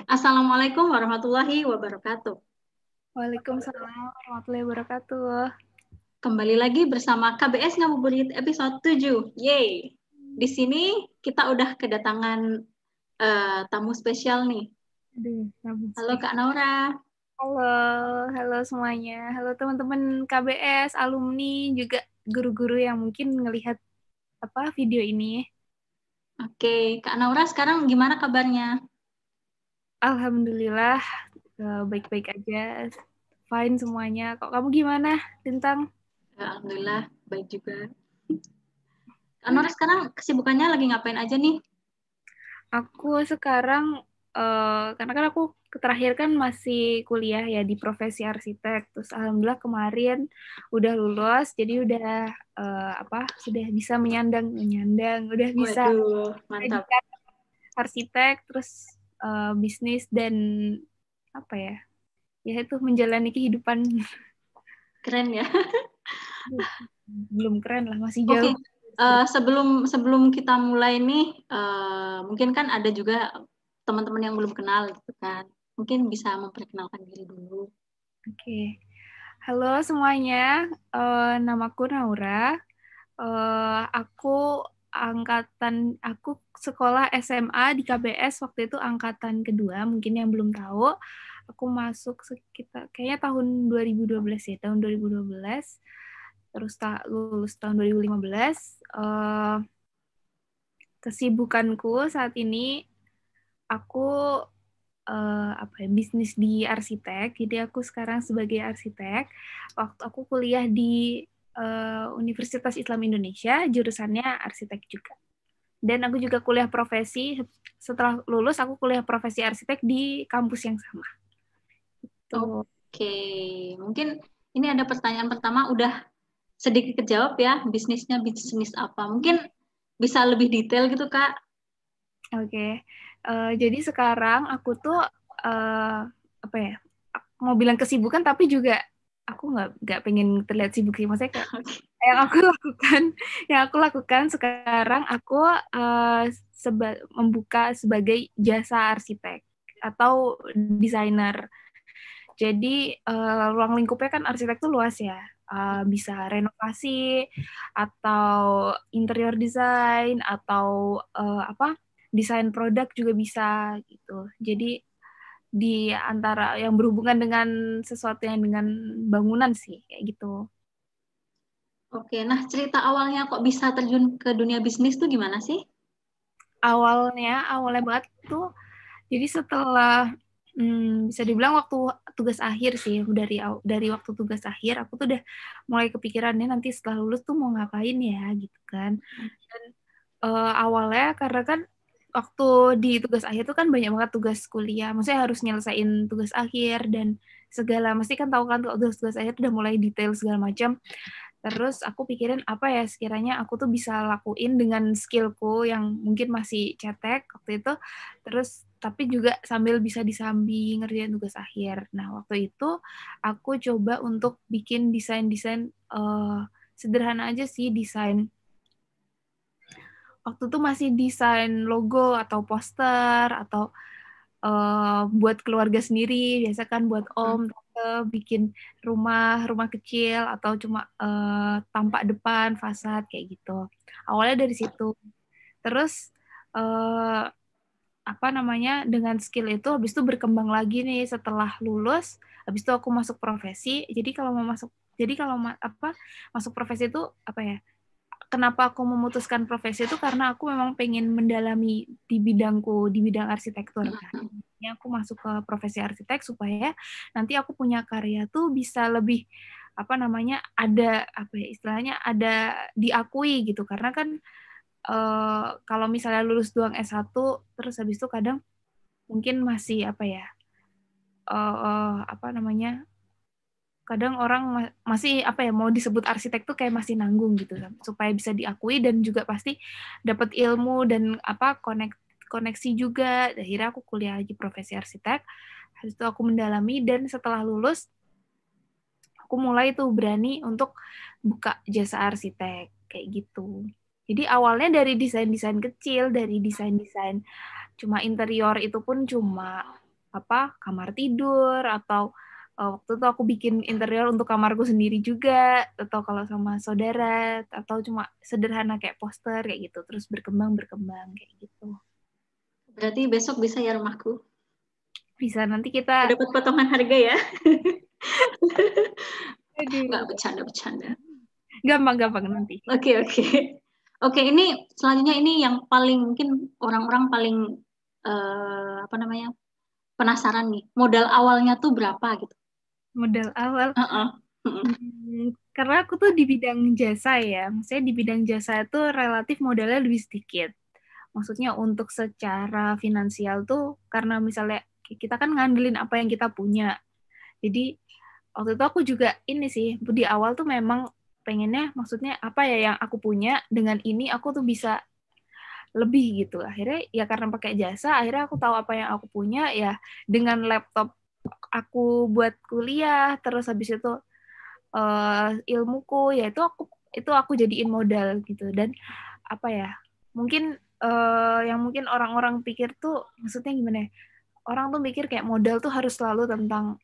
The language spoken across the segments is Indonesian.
Assalamualaikum warahmatullahi wabarakatuh. Waalaikumsalam warahmatullahi wabarakatuh. Kembali lagi bersama KBS Ngabuburit episode 7. Yeay. Di sini kita udah kedatangan tamu spesial nih. Aduh, Halo Kak Naura. halo semuanya. Halo teman-teman KBS, alumni, juga guru-guru yang mungkin ngelihat video ini. Oke, Kak Naura sekarang gimana kabarnya? Alhamdulillah, baik-baik aja. Fine semuanya. Kok kamu gimana, Tintang? Alhamdulillah, baik juga. Kak Naura sekarang kesibukannya lagi ngapain aja nih? Aku sekarang, karena kan aku terakhir kan masih kuliah ya di profesi arsitek. Terus alhamdulillah kemarin udah lulus, jadi udah sudah bisa menyandang, udah bisa Waduh, mantap. pendidikan arsitek, terus bisnis dan ya itu menjalani kehidupan. Keren ya. Belum keren lah, masih Oke, jauh. sebelum kita mulai nih, mungkin kan ada juga teman-teman yang belum kenal gitu kan. Mungkin bisa memperkenalkan diri dulu. Oke. Halo semuanya, namaku Naura. Aku sekolah SMA di KBS waktu itu angkatan kedua, mungkin yang belum tahu. Aku masuk sekitar kayaknya tahun 2012 ya, tahun 2012. Terus lulus tahun 2015. Kesibukanku saat ini aku bisnis di arsitek. Jadi aku sekarang sebagai arsitek. Waktu aku kuliah di Universitas Islam Indonesia, jurusannya arsitek juga. Dan aku juga kuliah profesi, setelah lulus aku kuliah profesi arsitek di kampus yang sama. Tuh. Oke, mungkin ini ada pertanyaan pertama udah sedikit kejawab ya, bisnisnya bisnis apa? Mungkin bisa lebih detail gitu Kak. Oke. Jadi sekarang aku tuh mau bilang kesibukan tapi juga aku nggak pengen terlihat sibuk sih. Maksudnya kayak yang aku lakukan sekarang aku membuka sebagai jasa arsitek atau desainer. Jadi ruang lingkupnya kan arsitek tuh luas ya. Bisa renovasi atau interior design atau desain produk juga bisa gitu. Jadi di antara yang berhubungan dengan sesuatu yang dengan bangunan sih kayak gitu. Oke, nah cerita awalnya kok bisa terjun ke dunia bisnis tuh gimana sih? Awalnya banget tuh, jadi setelah bisa dibilang waktu tugas akhir sih, dari waktu tugas akhir aku tuh udah mulai kepikirannya nanti setelah lulus tuh mau ngapain ya gitu kan. Dan awalnya karena kan waktu di tugas akhir tuh kan banyak banget tugas kuliah, maksudnya harus nyelesain tugas akhir dan segala, mesti kan tahu kan tugas akhir udah mulai detail segala macam. Terus aku pikirin apa ya sekiranya aku tuh bisa lakuin dengan skillku yang mungkin masih cetek waktu itu. Terus tapi juga sambil bisa disambi ngerjain tugas akhir. Nah, waktu itu aku coba untuk bikin desain-desain sederhana aja sih, desain. Waktu itu masih desain logo atau poster atau buat keluarga sendiri, biasa kan buat om, tante, bikin rumah kecil atau cuma tampak depan, fasad kayak gitu. Awalnya dari situ. Terus dengan skill itu habis itu berkembang lagi nih setelah lulus, habis itu aku masuk profesi. Jadi kalau masuk profesi itu kenapa aku memutuskan profesi itu karena aku memang pengen mendalami di bidang arsitektur kan. Ini aku masuk ke profesi arsitek supaya nanti aku punya karya tuh bisa lebih istilahnya ada diakui gitu, karena kan kalau misalnya lulus doang S1 terus habis itu kadang mungkin masih kadang orang masih mau disebut arsitek tuh kayak masih nanggung gitu kan, supaya bisa diakui dan juga pasti dapat ilmu dan koneksi juga. Akhirnya aku kuliah lagi profesi arsitek, habis itu aku mendalami dan setelah lulus aku mulai tuh berani untuk buka jasa arsitek kayak gitu. Jadi awalnya dari desain-desain kecil, dari desain-desain cuma interior, itu pun cuma kamar tidur, atau waktu itu aku bikin interior untuk kamarku sendiri juga, atau kalau sama saudara, atau cuma sederhana kayak poster kayak gitu, terus berkembang kayak gitu. Berarti besok bisa ya rumahku? Bisa, nanti kita dapat potongan harga ya. aduh, Nggak, bercanda. gampang nanti. Oke, ini selanjutnya ini yang paling mungkin orang-orang paling penasaran nih. Modal awalnya tuh berapa gitu? Modal awal. Uh-uh. Karena aku tuh di bidang jasa ya. Maksudnya di bidang jasa itu relatif modalnya lebih sedikit. Maksudnya untuk secara finansial tuh karena misalnya kita kan ngandelin apa yang kita punya. Jadi waktu itu aku juga ini sih, di awal tuh memang pengennya maksudnya apa ya yang aku punya, dengan ini aku tuh bisa lebih gitu. Akhirnya ya karena pakai jasa, akhirnya aku tahu apa yang aku punya ya, dengan laptop aku buat kuliah, terus habis itu ilmuku ya itu aku jadiin modal gitu. Dan apa ya, mungkin yang mungkin orang-orang pikir tuh maksudnya gimana ya, orang tuh mikir kayak modal tuh harus selalu tentang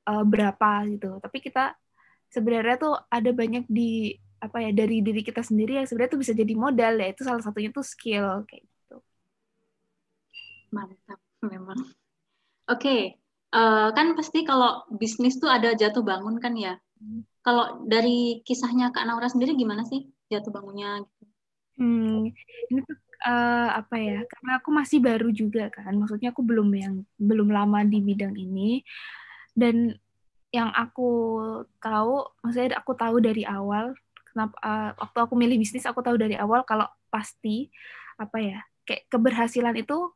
berapa gitu, tapi kita sebenarnya tuh ada banyak di apa ya, dari diri kita sendiri yang sebenarnya tuh bisa jadi modal, ya itu salah satunya tuh skill kayak gitu. Mantap memang. Oke, kan pasti kalau bisnis tuh ada jatuh bangun kan ya. Kalau dari kisahnya Kak Naura sendiri gimana sih jatuh bangunnya? Ini tuh apa ya? Karena aku masih baru juga kan, maksudnya aku belum lama di bidang ini, dan yang aku tahu, maksudnya aku tahu dari awal, kenapa waktu aku milih bisnis aku tahu dari awal kalau pasti apa ya, kayak keberhasilan itu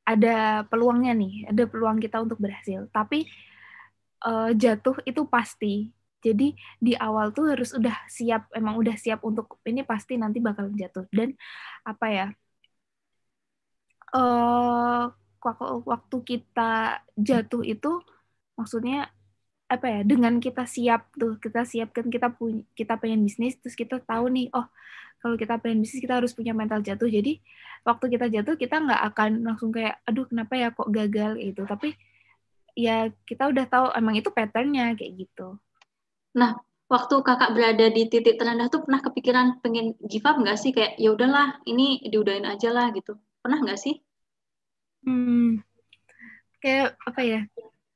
ada peluangnya nih, ada peluang kita untuk berhasil. Tapi jatuh itu pasti. Jadi di awal tuh harus udah siap, emang udah siap untuk ini pasti nanti bakal jatuh. Dan apa ya, waktu kita jatuh itu maksudnya apa ya, dengan kita siap tuh, kita siapkan kita pengen bisnis, terus kita tahu nih, oh kalau kita pengen bisnis kita harus punya mental jatuh. Jadi waktu kita jatuh kita nggak akan langsung kayak aduh kenapa ya kok gagal itu, tapi ya kita udah tahu emang itu patternnya kayak gitu. Nah, waktu kakak berada di titik terendah tuh pernah kepikiran pengen give up nggak sih? Kayak ya udahlah, ini diudahin aja lah gitu. Pernah nggak sih? Kayak apa ya,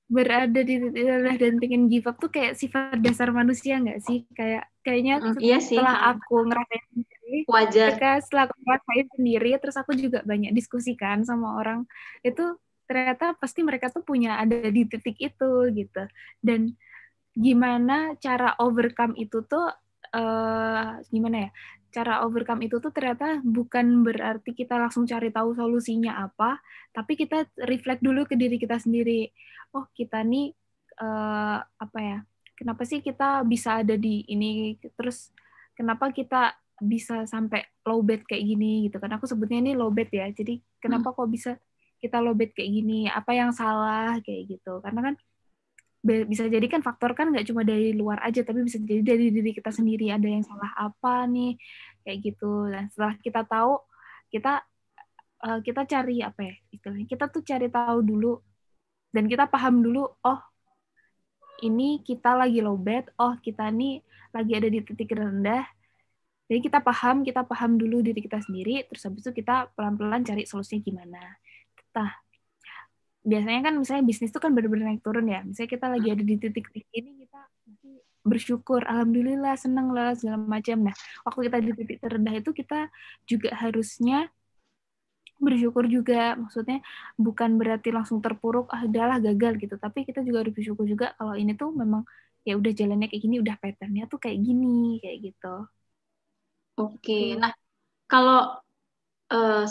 berada di titik terendah dan pengen give up tuh kayak sifat dasar manusia nggak sih? Kayaknya Iya sih, setelah aku ngerasain sendiri, wajar. setelah aku ngerasain sendiri, terus aku juga banyak diskusikan sama orang, itu ternyata pasti mereka tuh ada di titik itu gitu. Dan gimana cara overcome itu tuh gimana ya? Cara overcome itu tuh ternyata bukan berarti kita langsung cari tahu solusinya apa, tapi kita reflect dulu ke diri kita sendiri. Oh, kita nih apa ya? Kenapa sih kita bisa ada di ini? Terus kenapa kita bisa sampai low bed kayak gini gitu kan? Aku sebutnya ini low bed ya. Jadi kenapa kok bisa kita low bed kayak gini? Apa yang salah kayak gitu? Karena kan bisa jadi kan faktor kan nggak cuma dari luar aja, tapi bisa jadi dari diri kita sendiri, ada yang salah apa nih kayak gitu. Dan setelah kita tahu, kita cari apa ya istilahnya, kita tuh cari tahu dulu dan kita paham dulu, oh ini kita lagi low bed, oh kita nih lagi ada di titik rendah. Jadi kita paham dulu diri kita sendiri, terus habis itu kita pelan-pelan cari solusinya gimana. Nah, biasanya kan misalnya bisnis itu kan benar-benar naik turun ya. Misalnya kita lagi ada di titik ini, kita bersyukur, alhamdulillah, seneng lah segala macam. Nah, waktu kita di titik terendah itu kita juga harusnya bersyukur juga. Maksudnya bukan berarti langsung terpuruk, adalah gagal gitu. Tapi kita juga harus bersyukur juga kalau ini tuh memang ya udah jalannya kayak gini, udah patternnya tuh kayak gini, kayak gitu. Oke, nah kalau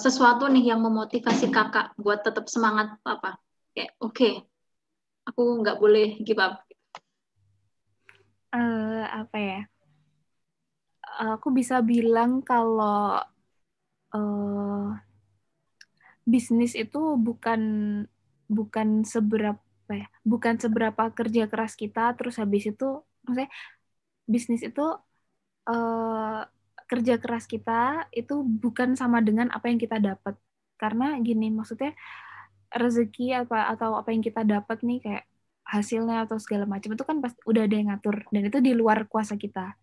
sesuatu nih yang memotivasi kakak buat tetap semangat apa? Kayak oke, aku nggak boleh give up. Apa ya? Aku bisa bilang kalau bisnis itu bukan seberapa kerja keras kita, terus habis itu maksudnya bisnis itu kerja keras kita itu bukan sama dengan apa yang kita dapat. Karena gini, maksudnya rezeki atau apa yang kita dapat nih kayak hasilnya atau segala macam itu kan pasti udah ada yang ngatur dan itu di luar kuasa kita.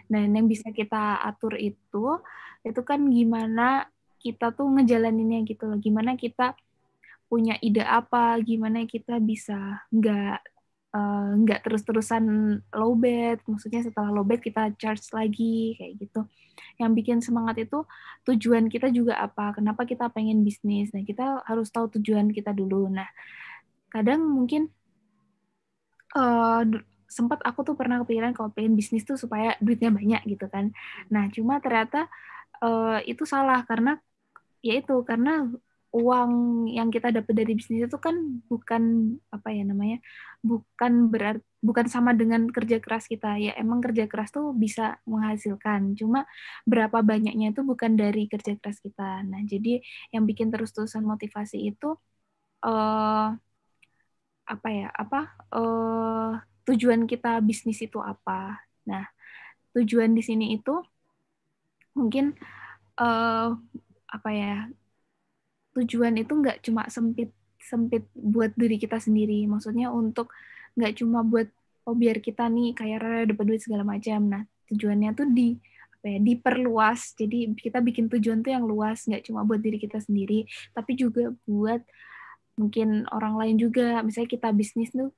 Dan yang bisa kita atur itu kan gimana kita tuh ngejalaninnya gitu loh. Gimana kita punya ide apa, gimana kita bisa nggak terus-terusan lowbat, maksudnya setelah lowbat kita charge lagi kayak gitu. Yang bikin semangat itu tujuan kita juga apa, kenapa kita pengen bisnis. Nah, kita harus tahu tujuan kita dulu. Nah, kadang mungkin sempat aku tuh pernah kepikiran kalau pengen bisnis tuh supaya duitnya banyak gitu kan. Nah, cuma ternyata itu salah karena karena uang yang kita dapat dari bisnis itu kan bukan apa ya namanya, bukan sama dengan kerja keras kita. Ya emang kerja keras tuh bisa menghasilkan, cuma berapa banyaknya itu bukan dari kerja keras kita. Nah, jadi yang bikin terus-terusan motivasi itu tujuan kita bisnis itu apa. Nah, tujuan di sini itu mungkin tujuan itu nggak cuma sempit buat diri kita sendiri. Maksudnya untuk nggak cuma buat biar kita nih kayak rara dapat duit segala macam. Nah, tujuannya tuh diperluas. Jadi kita bikin tujuan tuh yang luas, nggak cuma buat diri kita sendiri, tapi juga buat mungkin orang lain juga. Misalnya kita bisnis tuh,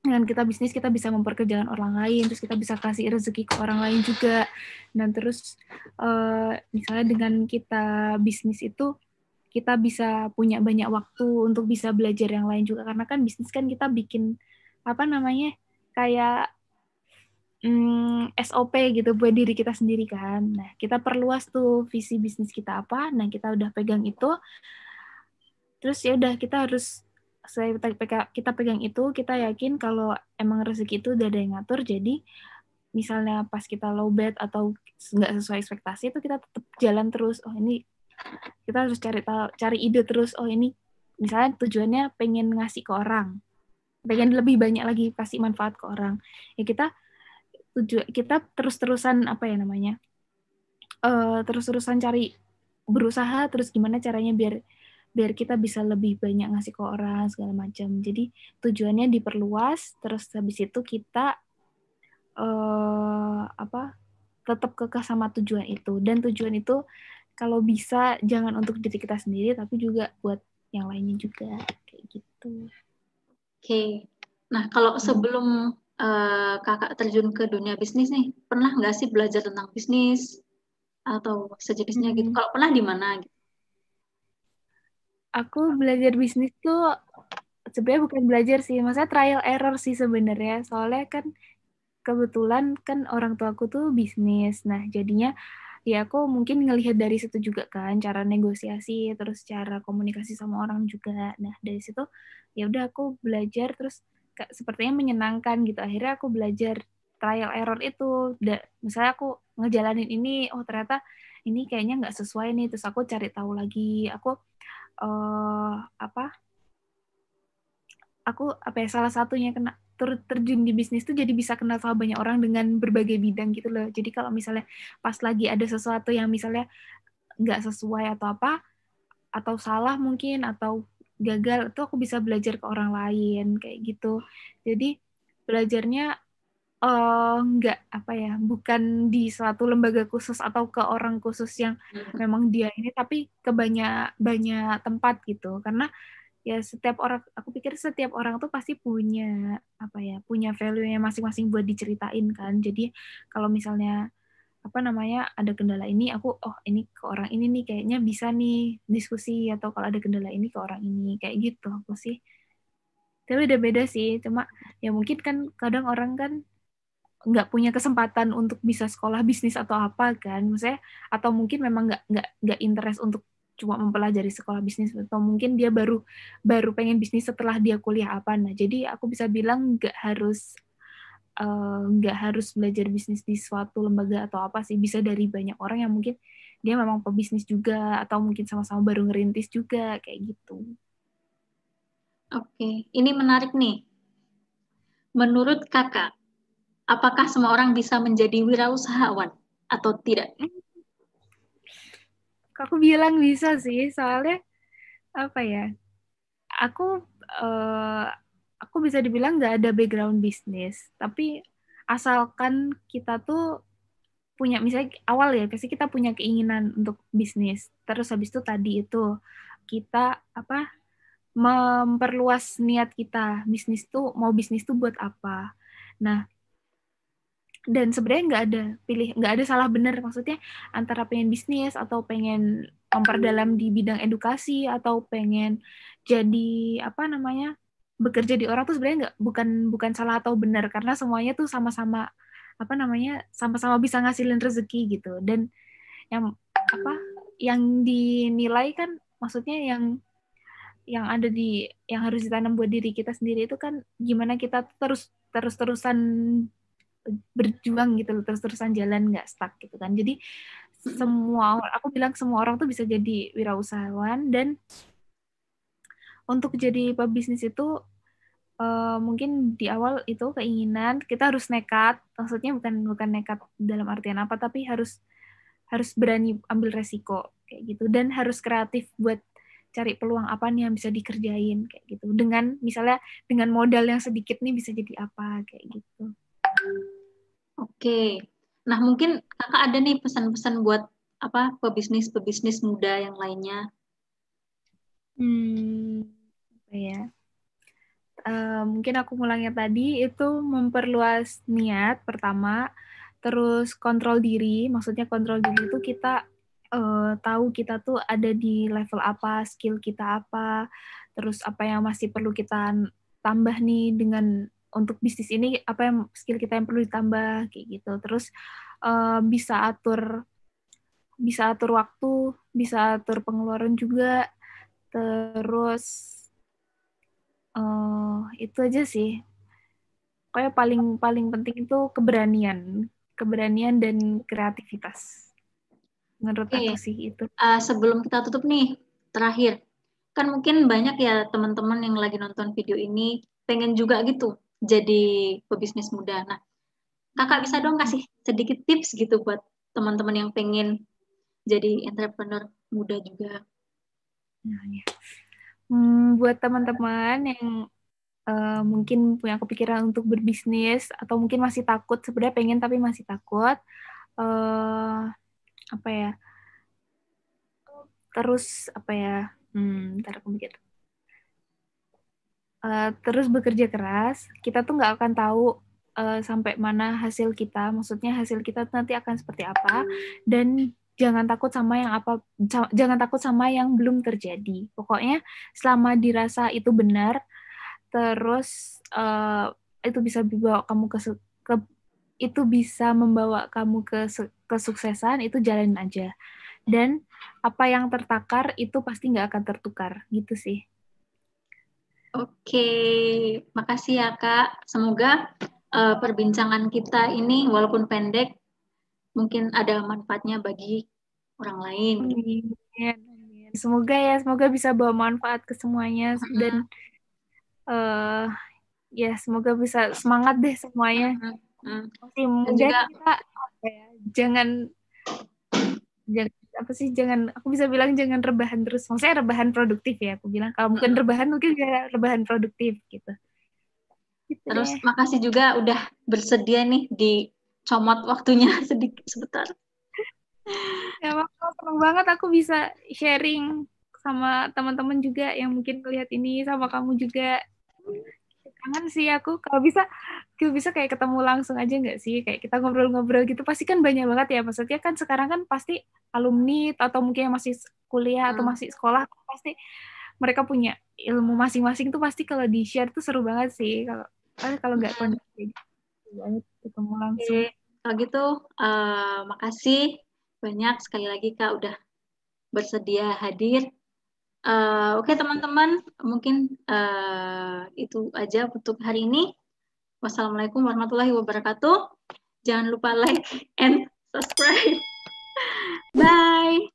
dengan kita bisnis kita bisa memperkerjakan orang lain, terus kita bisa kasih rezeki ke orang lain juga. Dan terus misalnya dengan kita bisnis itu kita bisa punya banyak waktu untuk bisa belajar yang lain juga, karena kan bisnis kan kita bikin kayak SOP gitu buat diri kita sendiri kan. Nah, kita perluas tuh visi bisnis kita apa. Nah, kita udah pegang itu. Terus ya udah kita pegang itu, kita yakin kalau emang rezeki itu udah ada yang ngatur. Jadi misalnya pas kita low bad atau nggak sesuai ekspektasi itu kita tetap jalan terus. Oh ini kita harus cari ide terus. Oh ini misalnya tujuannya pengen ngasih ke orang, pengen lebih banyak lagi kasih manfaat ke orang. Ya kita terus-terusan terus-terusan cari, berusaha terus gimana caranya biar kita bisa lebih banyak ngasih ke orang segala macam. Jadi tujuannya diperluas, terus habis itu kita tetap kekeh sama tujuan itu. Dan tujuan itu kalau bisa jangan untuk diri kita sendiri, tapi juga buat yang lainnya juga kayak gitu. Oke. Nah, kalau sebelum kakak terjun ke dunia bisnis nih, pernah nggak sih belajar tentang bisnis atau sejenisnya gitu? Kalau pernah di mana? Gitu? Aku belajar bisnis tuh sebenarnya bukan belajar sih, maksudnya trial error sih sebenarnya. Soalnya kan kebetulan kan orang tua aku tuh bisnis. Nah, jadinya ya aku mungkin ngelihat dari situ juga kan cara negosiasi, terus cara komunikasi sama orang juga. Nah, dari situ ya udah aku belajar terus sepertinya menyenangkan gitu. Akhirnya aku belajar trial error itu. Misalnya aku ngejalanin ini, oh ternyata ini kayaknya nggak sesuai nih, terus aku cari tahu lagi. Aku salah satunya kena terjun di bisnis tuh jadi bisa kenal sama banyak orang dengan berbagai bidang gitu loh. Jadi kalau misalnya pas lagi ada sesuatu yang misalnya nggak sesuai atau apa, atau salah mungkin, atau gagal, itu aku bisa belajar ke orang lain kayak gitu. Jadi belajarnya nggak bukan di suatu lembaga khusus atau ke orang khusus yang memang dia ini, tapi ke banyak tempat gitu. Karena ya aku pikir setiap orang tuh pasti punya punya value-nya masing-masing buat diceritain kan. Jadi kalau misalnya ada kendala ini, ini ke orang ini nih kayaknya bisa nih diskusi, atau kalau ada kendala ini ke orang ini kayak gitu aku sih. Tapi udah beda sih, cuma ya mungkin kan kadang orang kan nggak punya kesempatan untuk bisa sekolah bisnis atau apa kan, maksudnya, atau mungkin memang nggak interest untuk cuma mempelajari sekolah bisnis, atau mungkin dia baru pengen bisnis setelah dia kuliah apa. Nah, jadi aku bisa bilang nggak harus belajar bisnis di suatu lembaga atau apa sih, bisa dari banyak orang yang mungkin dia memang pebisnis juga, atau mungkin sama-sama baru ngerintis juga kayak gitu. Oke, ini menarik nih. Menurut kakak, apakah semua orang bisa menjadi wirausahawan atau tidak? Aku bilang bisa sih, soalnya apa ya? Aku aku bisa dibilang nggak ada background bisnis, tapi asalkan kita tuh punya, misalnya awal ya pasti kita punya keinginan untuk bisnis, terus habis itu tadi itu kita apa, memperluas niat kita, bisnis tuh buat apa. Nah, dan sebenarnya nggak ada salah benar, maksudnya antara pengen bisnis atau pengen memperdalam di bidang edukasi atau pengen jadi apa namanya, bekerja di orang tuh sebenarnya bukan salah atau benar, karena semuanya tuh sama-sama apa namanya, sama-sama bisa ngasilin rezeki gitu. Dan yang apa, yang dinilai kan, maksudnya yang ada di, yang harus ditanam buat diri kita sendiri itu kan gimana kita terus-terusan berjuang gitu loh, terus-terusan jalan, nggak stuck gitu kan. Jadi aku bilang semua orang tuh bisa jadi wirausahawan, dan untuk jadi pebisnis itu mungkin di awal itu keinginan, kita harus nekat, maksudnya bukan nekat dalam artian apa, tapi harus berani ambil resiko kayak gitu, dan harus kreatif buat cari peluang apa nih yang bisa dikerjain kayak gitu. Dengan misalnya dengan modal yang sedikit nih bisa jadi apa kayak gitu. Oke. Nah, mungkin kakak ada nih pesan-pesan buat apa pebisnis muda yang lainnya. Apa ya? Mungkin aku mulangnya tadi itu memperluas niat pertama, terus kontrol diri. Maksudnya kontrol diri itu kita tahu kita tuh ada di level apa, skill kita apa, terus apa yang masih perlu kita tambah nih dengan untuk bisnis ini, apa yang skill kita yang perlu ditambah kayak gitu. Terus bisa atur waktu, bisa atur pengeluaran juga. Terus itu aja sih. Kayak paling penting itu keberanian dan kreativitas. Menurut aku sih itu. Sebelum kita tutup nih, terakhir, kan mungkin banyak ya teman-teman yang lagi nonton video ini pengen juga gitu jadi pebisnis muda. Nah, kakak bisa dong kasih sedikit tips gitu buat teman-teman yang pengen jadi entrepreneur muda juga. Nah, ya. Buat teman-teman yang mungkin punya kepikiran untuk berbisnis atau mungkin masih takut, sebenarnya pengen tapi masih takut, apa ya? Terus apa ya? Ntar aku mikir. Terus bekerja keras, kita tuh nggak akan tahu sampai mana hasil kita. Maksudnya hasil kita nanti akan seperti apa, dan jangan takut sama yang belum terjadi. Pokoknya selama dirasa itu benar, terus itu bisa membawa kamu ke kesuksesan, itu jalanin aja. Dan apa yang tertakar itu pasti nggak akan tertukar, gitu sih. Oke, makasih ya Kak. Semoga perbincangan kita ini walaupun pendek, mungkin ada manfaatnya bagi orang lain. Semoga bisa bawa manfaat ke semuanya, dan ya semoga bisa semangat deh semuanya. Masih muda kita, apa ya? Jangan aku bisa bilang jangan rebahan terus. Maksudnya rebahan produktif ya, aku bilang. Kalau bukan rebahan, mungkin ya rebahan produktif gitu. Terus makasih juga udah bersedia nih dicomot waktunya sedikit sebentar. Ya, senang banget aku bisa sharing sama teman-teman juga yang mungkin melihat ini, sama kamu juga. Kangen sih aku, kalau bisa kayak ketemu langsung aja nggak sih, kayak kita ngobrol-ngobrol gitu. Pasti kan banyak banget ya, maksudnya kan sekarang kan pasti alumni atau mungkin yang masih kuliah atau masih sekolah, pasti mereka punya ilmu masing-masing tuh, pasti kalau di share tuh seru banget sih, kalau nggak kondisi banget ketemu langsung. Kalau gitu makasih banyak sekali lagi Kak udah bersedia hadir. Oke teman-teman, mungkin itu aja untuk hari ini. Wassalamualaikum warahmatullahi wabarakatuh. Jangan lupa like and subscribe. Bye.